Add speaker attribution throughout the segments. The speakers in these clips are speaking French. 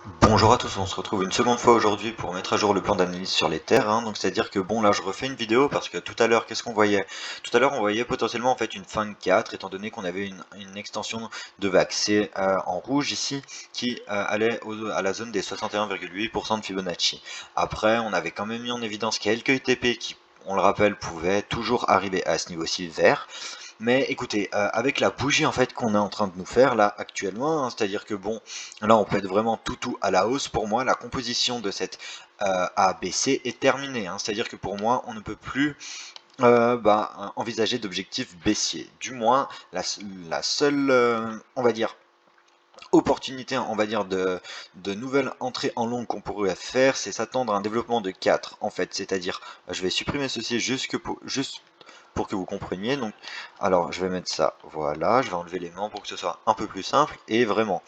Speaker 1: Bonjour à tous, on se retrouve une seconde fois aujourd'hui pour mettre à jour le plan d'analyse sur les terres, hein. Donc c'est-à-dire que bon là je refais une vidéo parce que tout à l'heure qu'est-ce qu'on voyait? Tout à l'heure on voyait potentiellement en fait une fin de 4 étant donné qu'on avait une extension de vague. C'est en rouge ici qui allait à la zone des 61,8% de Fibonacci. Après on avait quand même mis en évidence quelques TP qui, on le rappelle, pouvaient toujours arriver à ce niveau-ci vert. Mais écoutez, avec la bougie en fait qu'on est en train de nous faire là actuellement, hein, c'est-à-dire que bon, là on peut être vraiment tout à la hausse. Pour moi, la composition de cette ABC est terminée, hein. C'est-à-dire que pour moi, on ne peut plus envisager d'objectifs baissiers. Du moins, la seule, on va dire, opportunité, on va dire, de nouvelles entrées en longue qu'on pourrait faire, c'est s'attendre à un développement de 4 en fait. C'est-à-dire, je vais supprimer ceci juste pour que vous compreniez. Donc, alors je vais mettre ça, voilà, je vais enlever les mains pour que ce soit un peu plus simple. Et vraiment,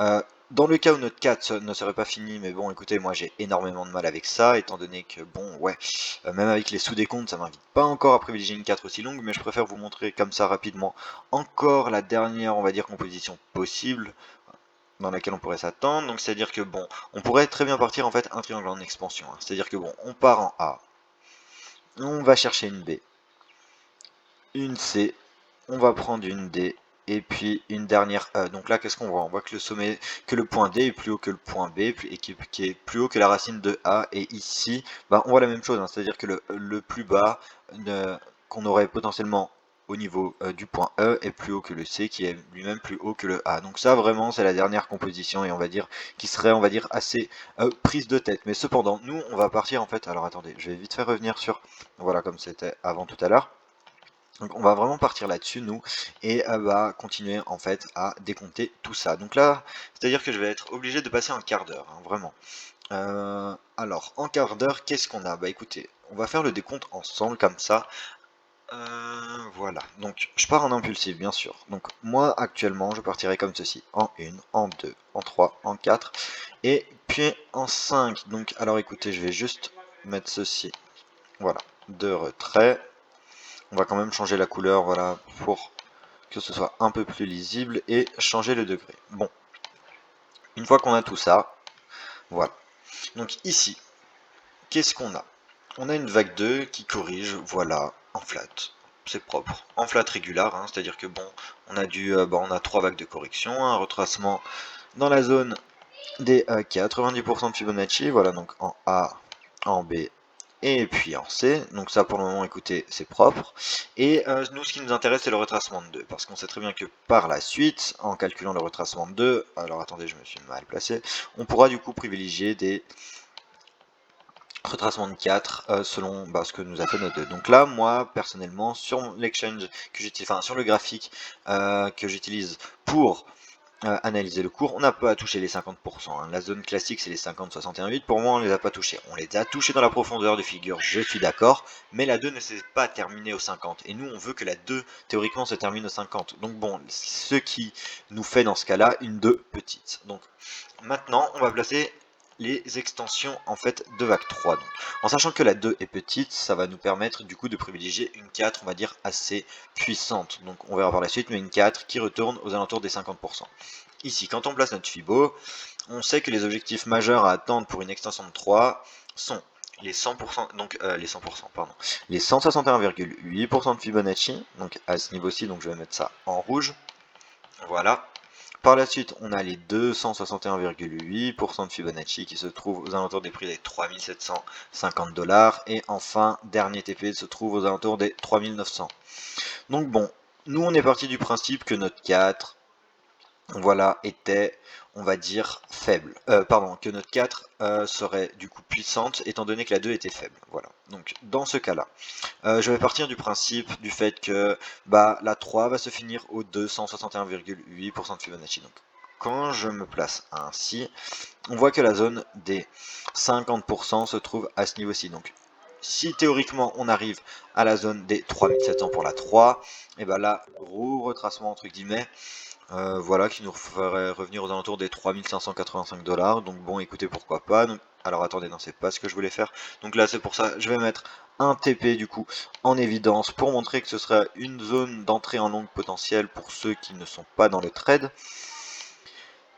Speaker 1: euh, dans le cas où notre 4 ne serait pas fini, mais bon, écoutez, moi j'ai énormément de mal avec ça, étant donné que, bon, ouais, même avec les sous-décomptes, ça m'invite pas encore à privilégier une 4 aussi longue, mais je préfère vous montrer comme ça rapidement encore la dernière, on va dire, composition possible dans laquelle on pourrait s'attendre. Donc, c'est-à-dire que, bon, on pourrait très bien partir en fait un triangle en expansion, hein. C'est-à-dire que, bon, on part en A, on va chercher une B, une C, on va prendre une D, et puis une dernière E. Donc là, qu'est-ce qu'on voit? On voit que le sommet, que le point D est plus haut que le point B, et qui est plus haut que la racine de A. Et ici, bah, on voit la même chose, hein. C'est-à-dire que le plus bas qu'on aurait potentiellement au niveau du point E est plus haut que le C, qui est lui-même plus haut que le A. Donc ça, vraiment, c'est la dernière composition, et on va dire, qui serait, on va dire, assez prise de tête. Mais cependant, nous, on va partir, en fait, alors attendez, je vais vite faire revenir sur, voilà, comme c'était avant tout à l'heure. Donc on va vraiment partir là-dessus nous et continuer en fait à décompter tout ça. Donc là, c'est-à-dire que je vais être obligé de passer un quart d'heure, hein, vraiment. Alors en quart d'heure, qu'est-ce qu'on a? Bah écoutez, on va faire le décompte ensemble comme ça. Voilà, donc je pars en impulsif bien sûr. Donc moi actuellement je partirai comme ceci, en 1, en 2, en 3, en 4 et puis en 5. Donc alors écoutez, je vais juste mettre ceci, voilà, de retrait. On va quand même changer la couleur, voilà, pour que ce soit un peu plus lisible et changer le degré. Bon, une fois qu'on a tout ça, voilà. Donc ici, qu'est-ce qu'on a? On a une vague 2 qui corrige, voilà, en flat. C'est propre. En flat régular, hein, c'est-à-dire que bon, on a on a 3 vagues de correction, un retracement dans la zone des 90% de Fibonacci, voilà, donc en A, en B et puis en C. Donc ça pour le moment, écoutez, c'est propre. Et nous, ce qui nous intéresse, c'est le retracement de 2, parce qu'on sait très bien que par la suite, en calculant le retracement de 2, alors attendez, je me suis mal placé, on pourra du coup privilégier des retracements de 4 selon ce que nous a fait notre 2. Donc là, moi, personnellement, sur l'exchange que j'utilise, enfin sur le graphique que j'utilise pour analyser le cours, on n'a pas touché les 50%, hein. La zone classique, c'est les 50-61,8. Pour moi, on les a pas touchés. On les a touchés dans la profondeur de figure, je suis d'accord, mais la 2 ne s'est pas terminée au 50. Et nous, on veut que la 2, théoriquement, se termine au 50. Donc bon, ce qui nous fait dans ce cas-là une 2 petite. Donc maintenant, on va placer les extensions en fait de vague 3. Donc, en sachant que la 2 est petite, ça va nous permettre du coup de privilégier une 4, on va dire, assez puissante. Donc on verra par la suite, mais une 4 qui retourne aux alentours des 50%. Ici, quand on place notre Fibo, on sait que les objectifs majeurs à attendre pour une extension de 3 sont les 100%, donc les 100%, pardon, les 161,8% de Fibonacci, donc à ce niveau-ci, donc je vais mettre ça en rouge, voilà. Par la suite, on a les 261,8% de Fibonacci qui se trouvent aux alentours des prix des 3750 dollars. Et enfin, dernier TP se trouve aux alentours des 3900. Donc bon, nous on est parti du principe que notre 4, voilà, était, on va dire, faible. Pardon, que notre 4 serait du coup puissante, étant donné que la 2 était faible. Voilà. Donc, dans ce cas-là, je vais partir du principe du fait que la 3 va se finir au 261,8% de Fibonacci. Donc, quand je me place ainsi, on voit que la zone des 50% se trouve à ce niveau-ci. Donc, si théoriquement on arrive à la zone des 3700 pour la 3, et bien là, gros retracement entre guillemets, voilà, qui nous ferait revenir aux alentours des 3585 dollars. Donc bon, écoutez, pourquoi pas. Donc, alors attendez, non, c'est pas ce que je voulais faire. Donc là, c'est pour ça, je vais mettre un TP du coup en évidence pour montrer que ce serait une zone d'entrée en longue potentielle pour ceux qui ne sont pas dans le trade.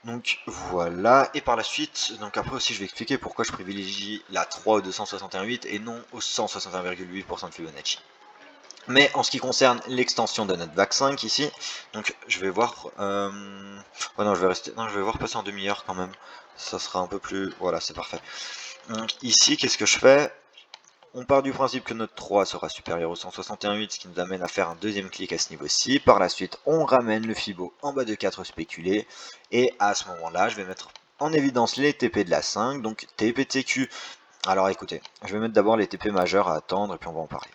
Speaker 1: Donc voilà, et par la suite, donc après aussi je vais expliquer pourquoi je privilégie la 3 au 261,8 et non au 161,8% de Fibonacci. Mais en ce qui concerne l'extension de notre vague 5 ici, donc je vais voir, oh non, je vais voir passer en demi-heure quand même, ça sera un peu plus, voilà, c'est parfait. Donc ici, qu'est-ce que je fais? On part du principe que notre 3 sera supérieur au 161,8, ce qui nous amène à faire un deuxième clic à ce niveau-ci. Par la suite, on ramène le Fibo en bas de 4 spéculés. Et à ce moment-là, je vais mettre en évidence les TP de la 5, donc TP-TQ. Alors écoutez, je vais mettre d'abord les TP majeurs à attendre et puis on va en parler.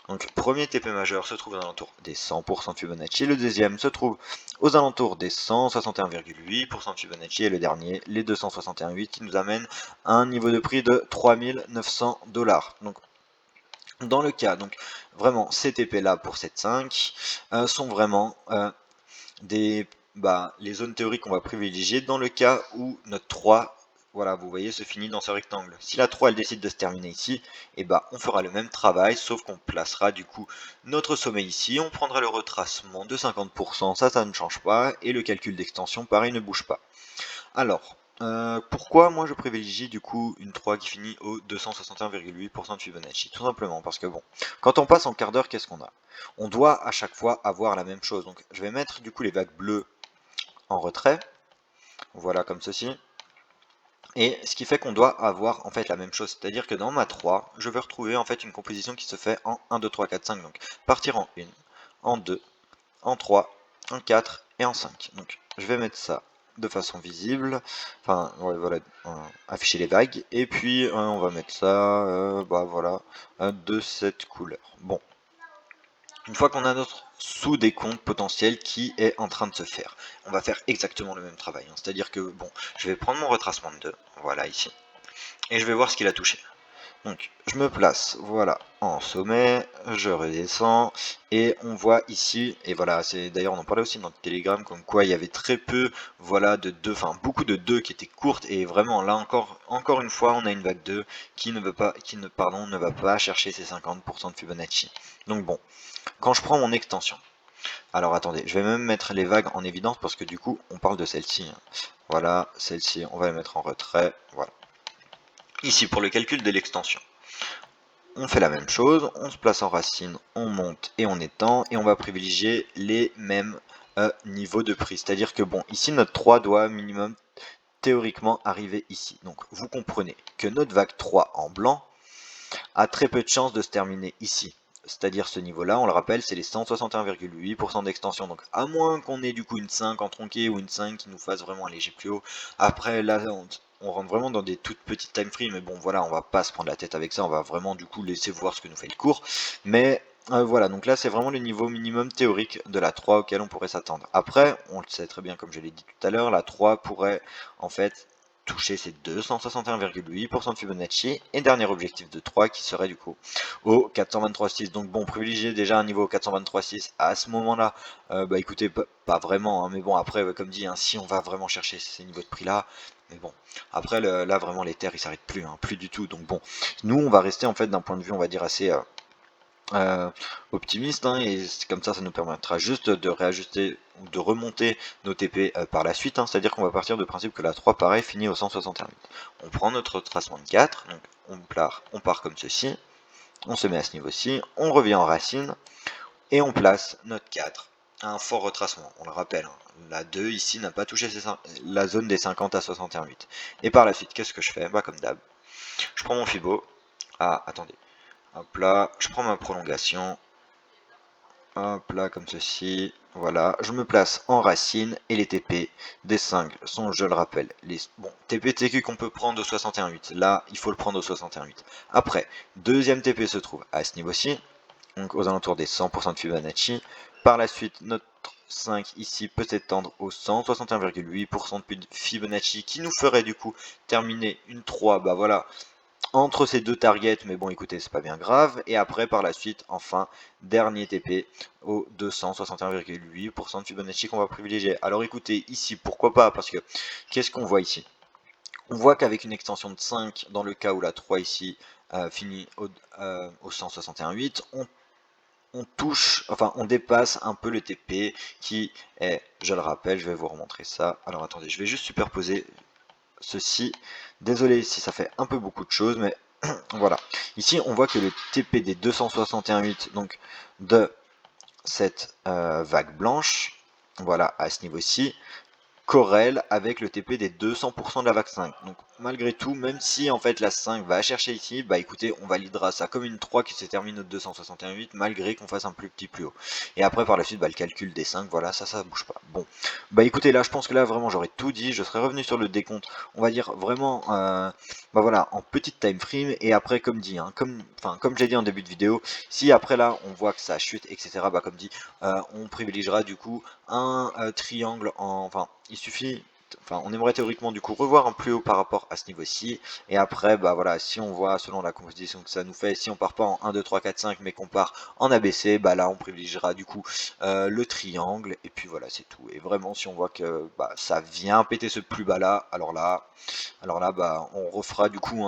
Speaker 1: Donc premier TP majeur se trouve aux alentours des 100% de Fibonacci, le deuxième se trouve aux alentours des 161,8% de Fibonacci et le dernier, les 261,8 qui nous amène à un niveau de prix de 3900 $. Donc dans le cas, donc vraiment ces TP là pour cette 5 sont vraiment les zones théoriques qu'on va privilégier dans le cas où notre 3, voilà, vous voyez, se finit dans ce rectangle. Si la 3 elle décide de se terminer ici, et on fera le même travail, sauf qu'on placera du coup notre sommet ici, on prendra le retracement de 50%, ça ne change pas, et le calcul d'extension pareil ne bouge pas. Alors, pourquoi moi je privilégie du coup une 3 qui finit au 261,8% de Fibonacci? Tout simplement parce que bon, quand on passe en quart d'heure, qu'est-ce qu'on a? On doit à chaque fois avoir la même chose. Donc je vais mettre du coup les vagues bleues en retrait, voilà comme ceci. Et ce qui fait qu'on doit avoir en fait la même chose, c'est-à-dire que dans ma 3, je vais retrouver en fait une composition qui se fait en 1, 2, 3, 4, 5, donc partir en 1, en 2, en 3, en 4 et en 5. Donc je vais mettre ça de façon visible, enfin ouais, voilà, afficher les vagues, et puis on va mettre ça, voilà, de cette couleur. Bon, une fois qu'on a notre sous-décompte potentiel qui est en train de se faire, on va faire exactement le même travail. Hein. C'est-à-dire que, bon, je vais prendre mon retracement de 2, voilà ici, et je vais voir ce qu'il a touché. Donc, je me place, voilà, en sommet, je redescends, et on voit ici, et voilà, c'est d'ailleurs on en parlait aussi dans le Telegram, comme quoi il y avait très peu, voilà, de 2, enfin beaucoup de 2 qui étaient courtes, et vraiment là encore une fois, on a une vague 2 qui ne veut pas, ne va pas chercher ses 50% de Fibonacci. Donc bon, quand je prends mon extension, alors attendez, je vais même mettre les vagues en évidence parce que du coup on parle de celle-ci. Voilà, celle-ci on va la mettre en retrait. Voilà. Ici pour le calcul de l'extension, on fait la même chose, on se place en racine, on monte et on étend et on va privilégier les mêmes niveaux de prix. C'est-à-dire que bon, ici notre 3 doit minimum théoriquement arriver ici. Donc vous comprenez que notre vague 3 en blanc a très peu de chances de se terminer ici. C'est-à-dire ce niveau-là, on le rappelle, c'est les 161,8% d'extension. Donc à moins qu'on ait du coup une 5 en tronqué ou une 5 qui nous fasse vraiment un léger plus haut. Après là, on rentre vraiment dans des toutes petites time free, mais bon voilà, on va pas se prendre la tête avec ça, on va vraiment du coup laisser voir ce que nous fait le cours. Mais voilà, donc là c'est vraiment le niveau minimum théorique de la 3 auquel on pourrait s'attendre. Après, on le sait très bien comme je l'ai dit tout à l'heure, la 3 pourrait en fait toucher ces 261,8% de Fibonacci et dernier objectif de 3 qui serait du coup au 423,6. Donc bon, privilégier déjà un niveau 423,6 à ce moment-là, écoutez, pas vraiment, hein, mais bon après comme dit, hein, si on va vraiment chercher ces niveaux de prix là, mais bon, après là vraiment les terres ils s'arrêtent plus, hein, plus du tout. Donc bon, nous on va rester en fait d'un point de vue on va dire assez optimiste, hein, et comme ça nous permettra juste de réajuster ou de remonter nos TP par la suite, hein, c'est à dire qu'on va partir du principe que la 3 pareil finit au 161. On prend notre tracement de 4, donc on part comme ceci, on se met à ce niveau-ci, on revient en racine et on place notre 4 à un fort retracement, on le rappelle, hein, la 2 ici n'a pas touché la zone des 50 à 61,8. Et par la suite qu'est-ce que je fais? Comme d'hab, je prends mon Fibo, attendez, hop là, je prends ma prolongation, hop là, comme ceci, voilà, je me place en racine et les TP des singles sont, je le rappelle, les TP TQ qu'on peut prendre au 61,8, là il faut le prendre au 61,8. Après, deuxième TP se trouve à ce niveau-ci, donc aux alentours des 100% de Fibonacci. Par la suite, notre 5 ici peut s'étendre au 161,8% de Fibonacci qui nous ferait du coup terminer une 3, voilà, entre ces deux targets, mais bon écoutez c'est pas bien grave, et après par la suite enfin dernier TP au 261,8% de Fibonacci qu'on va privilégier. Alors écoutez ici pourquoi pas, parce que qu'est-ce qu'on voit ici? On voit qu'avec une extension de 5 dans le cas où la 3 ici finit au 161,8, on touche, enfin on dépasse un peu le TP qui est, je le rappelle, je vais vous remontrer ça. Alors attendez, je vais juste superposer ceci. Désolé si ça fait un peu beaucoup de choses, mais voilà. Ici, on voit que le TP des 261,8, donc de cette vague blanche, voilà, à ce niveau-ci, corrèle avec le TP des 200% de la vague 5. Donc malgré tout, même si en fait la 5 va chercher ici, bah écoutez, on validera ça comme une 3 qui se termine au 261,8 malgré qu'on fasse un plus petit plus haut. Et après par la suite, bah, le calcul des 5, voilà, ça bouge pas. Bon, bah écoutez, là je pense que là vraiment j'aurais tout dit, je serais revenu sur le décompte, on va dire vraiment, bah voilà, en petite time frame, et après comme dit, hein, comme j'ai dit en début de vidéo, si après là on voit que ça chute, etc., bah comme dit, on privilégiera du coup un triangle enfin il suffit, enfin on aimerait théoriquement du coup revoir un plus haut par rapport à ce niveau-ci, et après bah voilà, si on voit selon la composition que ça nous fait, si on part pas en 1, 2, 3, 4, 5 mais qu'on part en ABC, bah là on privilégiera du coup le triangle, et puis voilà c'est tout. Et vraiment si on voit que bah, ça vient péter ce plus bas là, alors là bah on refera du coup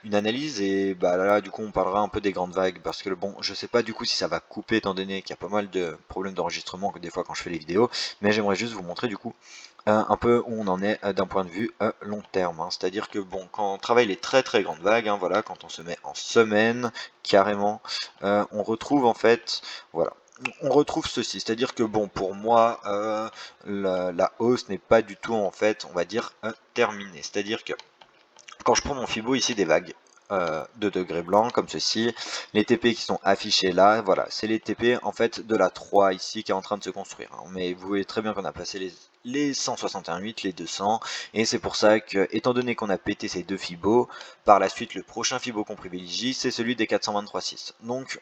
Speaker 1: une analyse, et bah là du coup on parlera un peu des grandes vagues, parce que bon je sais pas du coup si ça va couper étant donné qu'il y a pas mal de problèmes d'enregistrement que des fois quand je fais les vidéos, mais j'aimerais juste vous montrer du coup un peu où on en est d'un point de vue long terme, hein. C'est à dire que bon, quand on travaille les très très grandes vagues, hein, voilà, quand on se met en semaine carrément, on retrouve en fait, voilà, on retrouve ceci, c'est à dire que bon, pour moi la hausse n'est pas du tout en fait, on va dire terminée. C'est à dire que quand je prends mon Fibo ici des vagues de degrés blancs comme ceci, les TP qui sont affichés là, voilà, c'est les TP en fait de la 3 ici qui est en train de se construire, hein. Mais vous voyez très bien qu'on a passé les 161,8, les 200, et c'est pour ça que, étant donné qu'on a pété ces deux Fibos, par la suite le prochain Fibo qu'on privilégie c'est celui des 423,6. Donc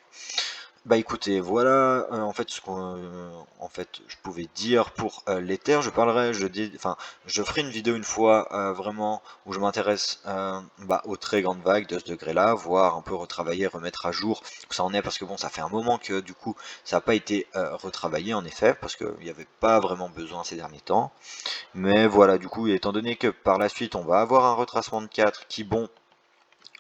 Speaker 1: bah écoutez, voilà en fait ce qu'on en fait je pouvais dire pour l'Ether. Je parlerai, enfin je ferai une vidéo une fois vraiment où je m'intéresse bah, aux très grandes vagues de ce degré-là, voir un peu retravailler, remettre à jour où ça en est, parce que bon ça fait un moment que du coup ça n'a pas été retravaillé en effet, parce qu'il n'y avait pas vraiment besoin ces derniers temps. Mais voilà, du coup étant donné que par la suite on va avoir un retracement de 4 qui bon,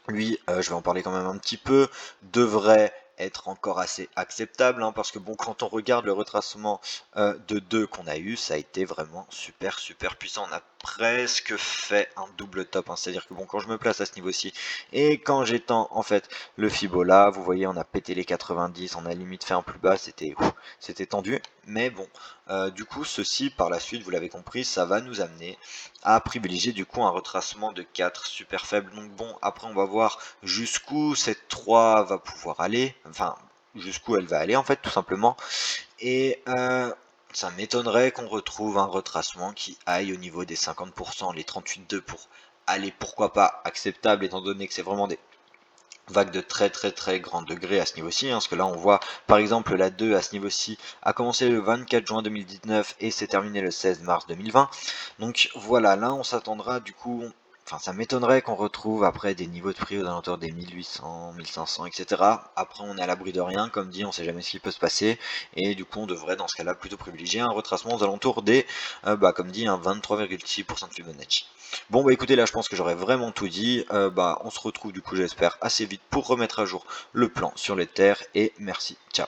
Speaker 1: lui, je vais en parler quand même un petit peu, devrait être encore assez acceptable, hein, parce que bon, quand on regarde le retracement de 2 qu'on a eu, ça a été vraiment super super puissant. On a presque fait un double top, hein. C'est à dire que bon, quand je me place à ce niveau-ci et quand j'étends en fait le Fibo là, vous voyez on a pété les 90, on a limite fait un plus bas, c'était tendu, mais bon, du coup ceci par la suite, vous l'avez compris, ça va nous amener à privilégier du coup un retracement de 4 super faible. Donc bon, après on va voir jusqu'où cette 3 va pouvoir aller, enfin jusqu'où elle va aller en fait tout simplement, et ça m'étonnerait qu'on retrouve un retracement qui aille au niveau des 50%, les 38,2 pour aller pourquoi pas acceptable, étant donné que c'est vraiment des vague de très très très grand degré à ce niveau-ci, hein, parce que là on voit par exemple la 2 à ce niveau-ci a commencé le 24 juin 2019 et s'est terminé le 16 mars 2020. Donc voilà, là on s'attendra du coup, enfin ça m'étonnerait qu'on retrouve après des niveaux de prix aux alentours des 1800, 1500, etc. Après on est à l'abri de rien, comme dit, on sait jamais ce qui peut se passer, et du coup on devrait dans ce cas-là plutôt privilégier un retracement aux alentours des, bah comme dit, un 23,6% de Fibonacci. Bon bah écoutez, là je pense que j'aurais vraiment tout dit, bah on se retrouve du coup j'espère assez vite pour remettre à jour le plan sur les terres, et merci, ciao.